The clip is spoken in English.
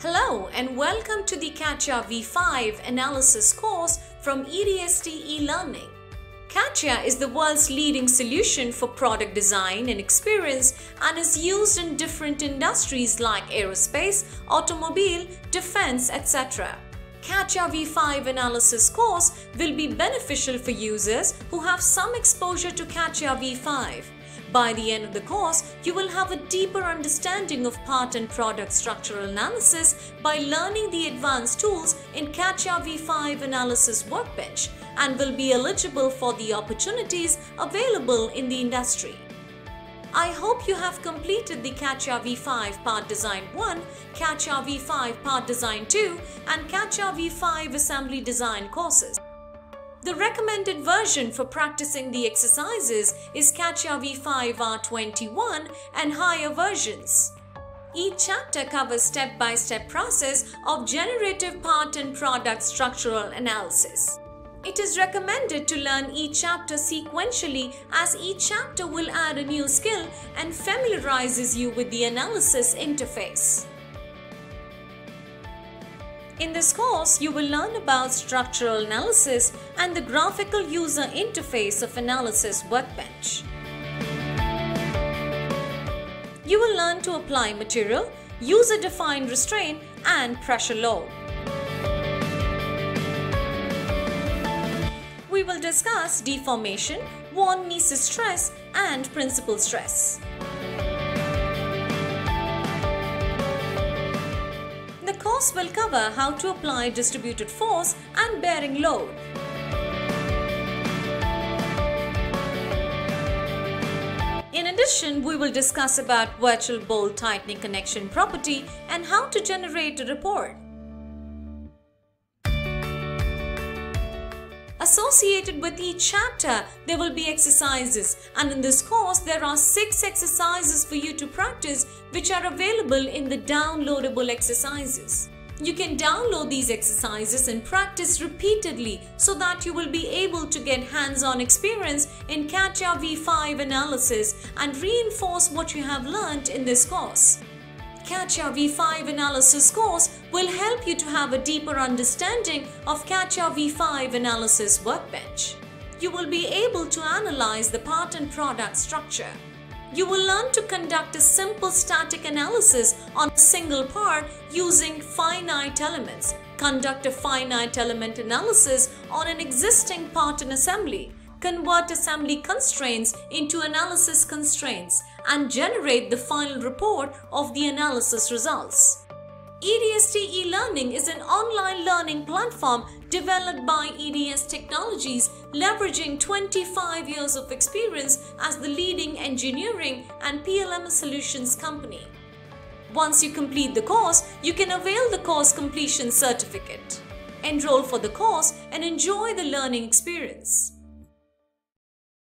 Hello and welcome to the CATIA V5 Analysis Course from EDST eLearning. CATIA is the world's leading solution for product design and experience and is used in different industries like aerospace, automobile, defense, etc. CATIA V5 Analysis Course will be beneficial for users who have some exposure to CATIA V5. By the end of the course, you will have a deeper understanding of part and product structural analysis by learning the advanced tools in CATIA V5 Analysis Workbench and will be eligible for the opportunities available in the industry. I hope you have completed the CATIA V5 Part Design 1, CATIA V5 Part Design 2 and CATIA V5 Assembly Design courses. The recommended version for practicing the exercises is CATIA V5 R21 and higher versions. Each chapter covers step-by-step process of generative part and product structural analysis. It is recommended to learn each chapter sequentially as each chapter will add a new skill and familiarizes you with the analysis interface. In this course, you will learn about structural analysis and the graphical user interface of Analysis Workbench. You will learn to apply material, user-defined restraint, and pressure load. We will discuss deformation, von Mises stress, and principal stress. The course will cover how to apply distributed force and bearing load. In addition, we will discuss about virtual bolt tightening connection property and how to generate a report. Associated with each chapter, there will be exercises, and in this course there are 6 exercises for you to practice which are available in the downloadable exercises. You can download these exercises and practice repeatedly so that you will be able to get hands-on experience in CATIA V5 analysis and reinforce what you have learned in this course. CATIA V5 Analysis Course will help you to have a deeper understanding of CATIA V5 Analysis Workbench. You will be able to analyze the part and product structure. You will learn to conduct a simple static analysis on a single part using finite elements, conduct a finite element analysis on an existing part in assembly, convert assembly constraints into analysis constraints, and generate the final report of the analysis results. EDST eLearning is an online learning platform developed by EDS Technologies, leveraging 25 years of experience as the leading engineering and PLM solutions company. Once you complete the course, you can avail the course completion certificate. Enroll for the course and enjoy the learning experience.